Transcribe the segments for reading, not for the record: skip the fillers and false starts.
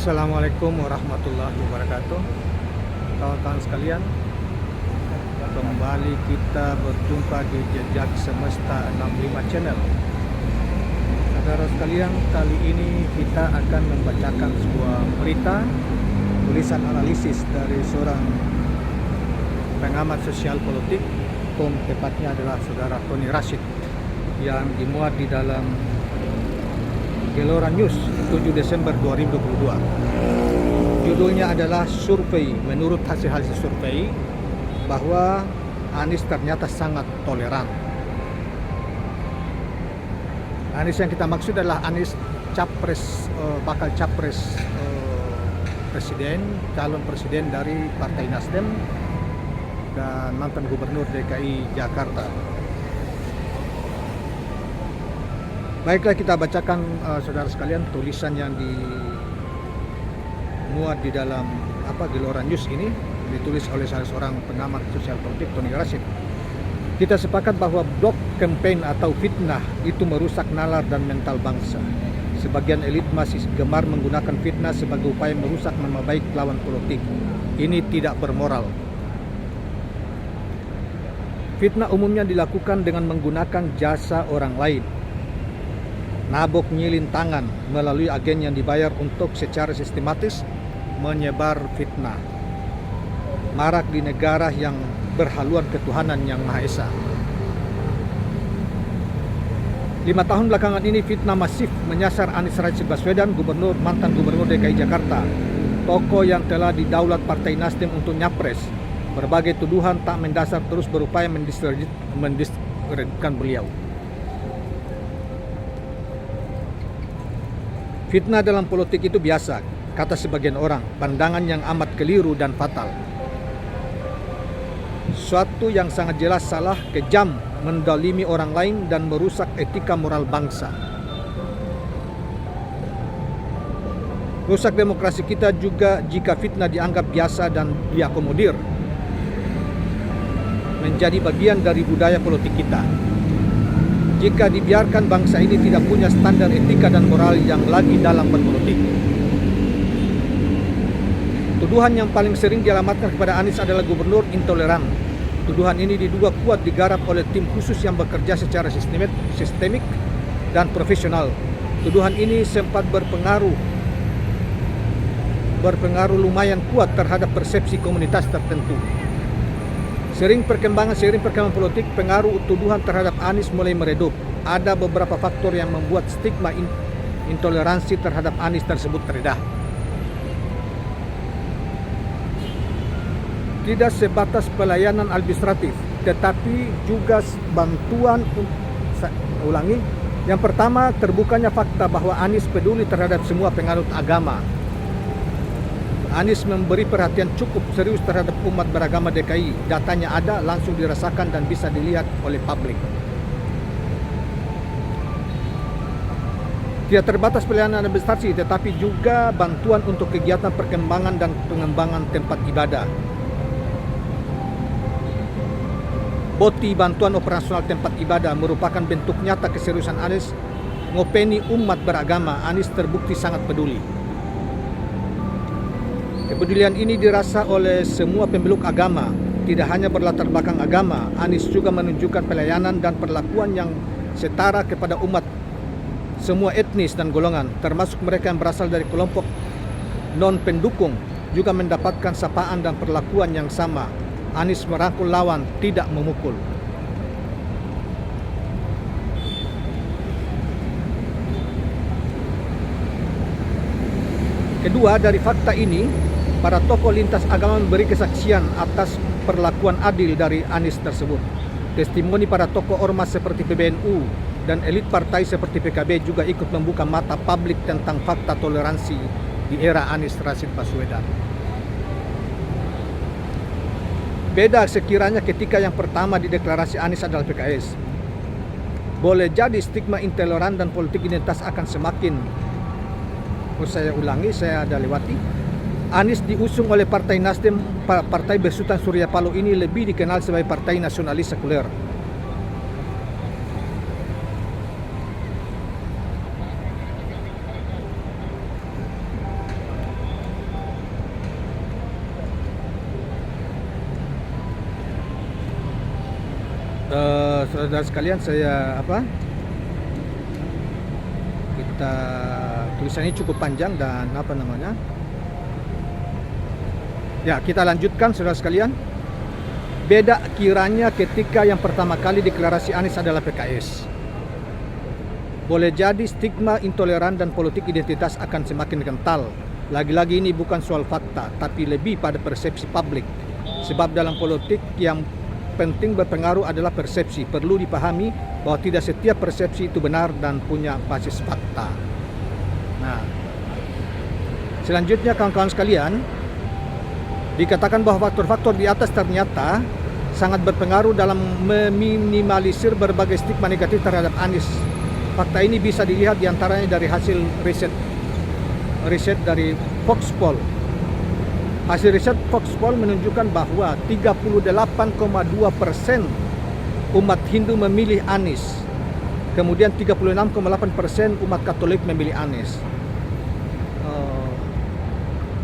Assalamualaikum warahmatullahi wabarakatuh. Kawan-kawan sekalian, kembali kita berjumpa di Jejak Semesta 65 Channel. Saudara sekalian, kali ini kita akan membacakan sebuah berita, tulisan analisis dari seorang pengamat sosial politik, tepatnya adalah saudara Tony Rashid, yang dimuat di dalam Gelora News 7 Desember 2022. Judulnya adalah survei. Menurut hasil-hasil survei bahwa Anies ternyata sangat toleran. Anies yang kita maksud adalah Anies bakal capres presiden, calon presiden dari Partai Nasdem dan mantan gubernur DKI Jakarta. Baiklah, kita bacakan saudara sekalian tulisan yang dimuat di dalam Gelora News ini, ditulis oleh salah seorang pengamat sosial politik, Tony Rashid. Kita sepakat bahwa blog campaign atau fitnah itu merusak nalar dan mental bangsa. Sebagian elit masih gemar menggunakan fitnah sebagai upaya merusak nama baik lawan politik. Ini tidak bermoral. Fitnah umumnya dilakukan dengan menggunakan jasa orang lain. Nabok nyilin tangan melalui agen yang dibayar untuk secara sistematis menyebar fitnah. Marak di negara yang berhaluan ketuhanan yang Maha Esa. 5 tahun belakangan ini fitnah masif menyasar Anies Rashid Baswedan, mantan gubernur DKI Jakarta, tokoh yang telah didaulat Partai Nasdem untuk nyapres. Berbagai tuduhan tak mendasar terus berupaya mendiskreditkan beliau. Fitnah dalam politik itu biasa, kata sebagian orang, pandangan yang amat keliru dan fatal. Suatu yang sangat jelas salah, kejam, mendalimi orang lain dan merusak etika moral bangsa. Rusak demokrasi kita juga jika fitnah dianggap biasa dan diakomodir. Menjadi bagian dari budaya politik kita. Jika dibiarkan, bangsa ini tidak punya standar etika dan moral yang lagi dalam berpolitik. Tuduhan yang paling sering dialamatkan kepada Anies adalah gubernur intoleran. Tuduhan ini diduga kuat digarap oleh tim khusus yang bekerja secara sistemik dan profesional. Tuduhan ini sempat berpengaruh lumayan kuat terhadap persepsi komunitas tertentu. Seiring perkembangan politik, pengaruh tuduhan terhadap Anies mulai meredup. Ada beberapa faktor yang membuat stigma intoleransi terhadap Anies tersebut teredah. Tidak sebatas pelayanan administratif, tetapi juga bantuan. Yang pertama, terbukanya fakta bahwa Anies peduli terhadap semua penganut agama. Anies memberi perhatian cukup serius terhadap umat beragama DKI. Datanya ada, langsung dirasakan dan bisa dilihat oleh publik. Tidak terbatas pelayanan administrasi, tetapi juga bantuan untuk kegiatan perkembangan dan pengembangan tempat ibadah. BOTI, bantuan operasional tempat ibadah, merupakan bentuk nyata keseriusan Anies ngopeni umat beragama. Anies terbukti sangat peduli. Kepedulian ini dirasa oleh semua pemeluk agama, tidak hanya berlatar belakang agama. Anies juga menunjukkan pelayanan dan perlakuan yang setara kepada umat semua etnis dan golongan, termasuk mereka yang berasal dari kelompok non-pendukung, juga mendapatkan sapaan dan perlakuan yang sama. Anies merangkul lawan, tidak memukul. Kedua, dari fakta ini, para tokoh lintas agama memberi kesaksian atas perlakuan adil dari Anies tersebut. Testimoni para tokoh ormas seperti PBNU dan elit partai seperti PKB juga ikut membuka mata publik tentang fakta toleransi di era Anies Rashid Baswedan. Beda sekiranya ketika yang pertama di deklarasi Anies adalah PKS. Boleh jadi stigma intoleran dan politik identitas akan semakin, saya ulangi, saya ada lewati. Anies diusung oleh Partai Nasdem, partai besutan Surya Paloh ini lebih dikenal sebagai partai nasionalis sekuler. saudara sekalian, saya kita tulisannya cukup panjang dan ya, kita lanjutkan saudara sekalian. Beda kiranya ketika yang pertama kali deklarasi Anies adalah PKS. Boleh jadi stigma intoleran dan politik identitas akan semakin kental. Lagi-lagi ini bukan soal fakta, tapi lebih pada persepsi publik. Sebab dalam politik yang penting berpengaruh adalah persepsi. Perlu dipahami bahwa tidak setiap persepsi itu benar dan punya basis fakta. Nah, selanjutnya kawan-kawan sekalian, dikatakan bahwa faktor-faktor di atas ternyata sangat berpengaruh dalam meminimalisir berbagai stigma negatif terhadap Anies. Fakta ini bisa dilihat diantaranya dari hasil riset dari Foxpol. Hasil riset Foxpol menunjukkan bahwa 38,2% umat Hindu memilih Anies. Kemudian 36,8% umat Katolik memilih Anies.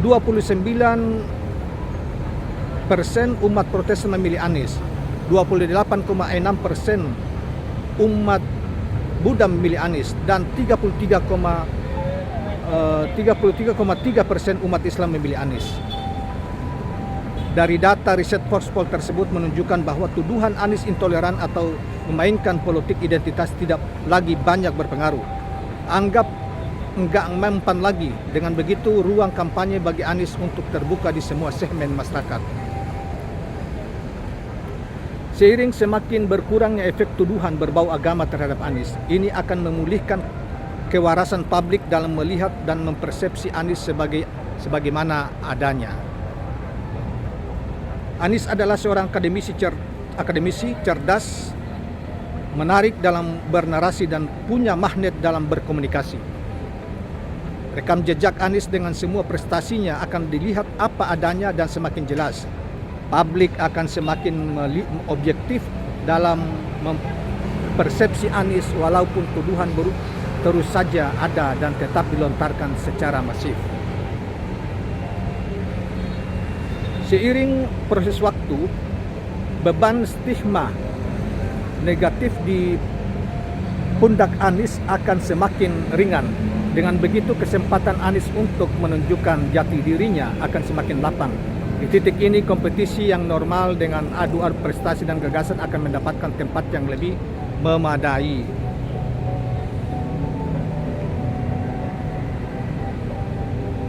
29% umat Protestan memilih Anies. 28,6% umat Buddha memilih Anies dan 33,3% umat Islam memilih Anies. Dari data riset Foxpol tersebut menunjukkan bahwa tuduhan Anies intoleran atau memainkan politik identitas tidak lagi banyak berpengaruh. Anggap enggak mempan lagi. Dengan begitu ruang kampanye bagi Anies untuk terbuka di semua segmen masyarakat. Seiring semakin berkurangnya efek tuduhan berbau agama terhadap Anies, ini akan memulihkan kewarasan publik dalam melihat dan mempersepsi Anies sebagaimana adanya. Anies adalah seorang akademisi cerdas, menarik dalam bernarasi dan punya magnet dalam berkomunikasi. Rekam jejak Anies dengan semua prestasinya akan dilihat apa adanya dan semakin jelas. Publik akan semakin objektif dalam mempersepsi Anies walaupun tuduhan terus saja ada dan tetap dilontarkan secara masif. Seiring proses waktu, beban stigma negatif di pundak Anies akan semakin ringan. Dengan begitu kesempatan Anies untuk menunjukkan jati dirinya akan semakin lapang. Di titik ini kompetisi yang normal dengan adu prestasi dan gagasan akan mendapatkan tempat yang lebih memadai.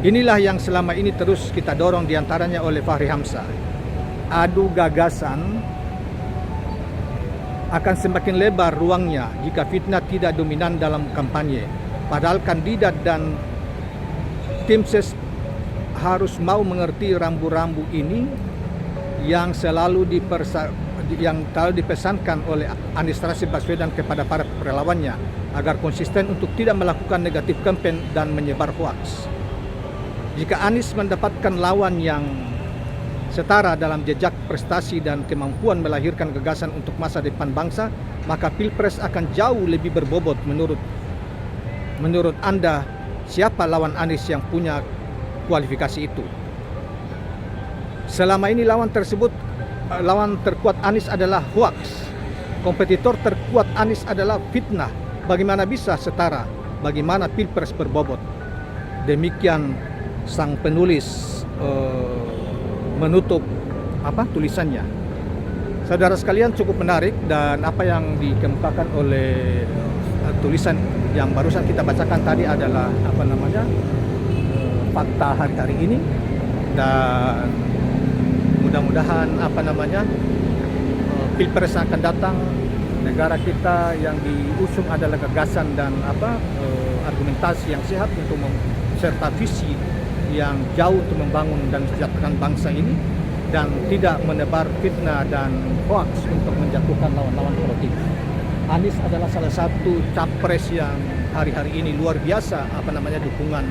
Inilah yang selama ini terus kita dorong diantaranya oleh Fahri Hamzah. Adu gagasan akan semakin lebar ruangnya jika fitnah tidak dominan dalam kampanye. Padahal kandidat dan tim ses harus mau mengerti rambu-rambu ini yang selalu dipesankan oleh Anies Rashid Baswedan kepada para relawannya agar konsisten untuk tidak melakukan negatif campaign dan menyebar hoaks. Jika Anies mendapatkan lawan yang setara dalam jejak prestasi dan kemampuan melahirkan gagasan untuk masa depan bangsa, maka Pilpres akan jauh lebih berbobot. Menurut Anda, siapa lawan Anies yang punya kualifikasi itu? Selama ini lawan terkuat Anies adalah hoaks. Kompetitor terkuat Anies adalah fitnah. Bagaimana bisa setara? Bagaimana Pilpres berbobot? Demikian sang penulis menutup tulisannya. Saudara sekalian, cukup menarik dan apa yang dikemukakan oleh tulisan yang barusan kita bacakan tadi adalah fakta hari-hari ini, dan mudah-mudahan Pilpres akan datang, negara kita yang diusung adalah gagasan dan argumentasi yang sehat untuk serta visi yang jauh untuk membangun dan mensejahterakan bangsa ini, dan tidak menebar fitnah dan hoax untuk menjatuhkan lawan-lawan politik. Anies adalah salah satu capres yang hari-hari ini luar biasa dukungan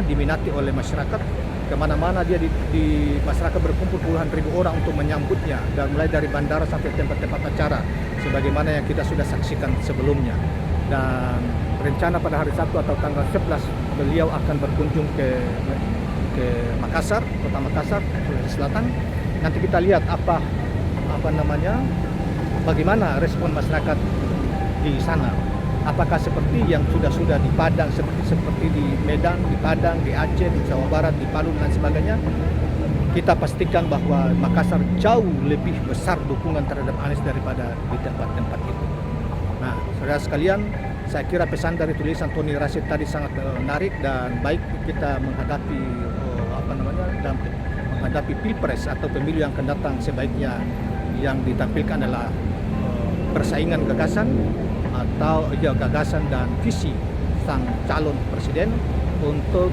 diminati oleh masyarakat. Kemana-mana dia di masyarakat berkumpul puluhan ribu orang untuk menyambutnya, dan mulai dari bandara sampai tempat-tempat acara sebagaimana yang kita sudah saksikan sebelumnya. Dan rencana pada hari Sabtu atau tanggal 11 beliau akan berkunjung ke Makassar, kota Makassar, Sulawesi Selatan. Nanti kita lihat apa bagaimana respon masyarakat di sana. Apakah seperti yang sudah di Padang, seperti di Medan, di Padang, di Aceh, di Jawa Barat, di Palu dan sebagainya. Kita pastikan bahwa Makassar jauh lebih besar dukungan terhadap Anies daripada di tempat-tempat itu. Nah, saudara sekalian, saya kira pesan dari tulisan Tony Rashid tadi sangat menarik dan baik kita menghadapi dalam menghadapi Pilpres atau pemilu yang akan datang. Sebaiknya yang ditampilkan adalah persaingan gagasan atau gagasan dan visi sang calon presiden untuk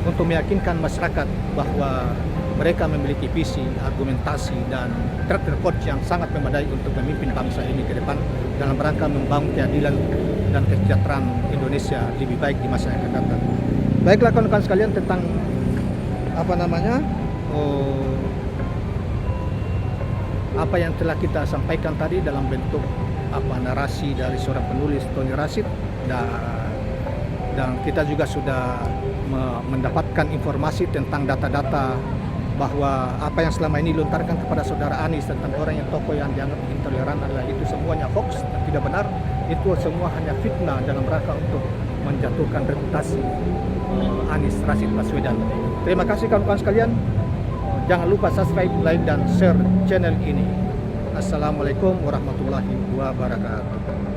untuk meyakinkan masyarakat bahwa mereka memiliki visi, argumentasi dan track record yang sangat memadai untuk memimpin bangsa ini ke depan dalam rangka membangun keadilan dan kesejahteraan Indonesia lebih baik di masa yang akan datang. Baiklah kawan-kawan sekalian, tentang apa yang telah kita sampaikan tadi dalam bentuk narasi dari seorang penulis Tony Rashid, dan kita juga sudah mendapatkan informasi tentang data-data bahwa apa yang selama ini dilontarkan kepada saudara Anies tentang orang yang tokoh yang dianggap intoleran adalah itu semuanya hoax dan tidak benar. Itu semua hanya fitnah dalam rangka untuk menjatuhkan reputasi Anies Rashid Baswedan. Terima kasih kawan-kawan sekalian. Jangan lupa subscribe, like, dan share channel ini. Assalamualaikum warahmatullahi wabarakatuh.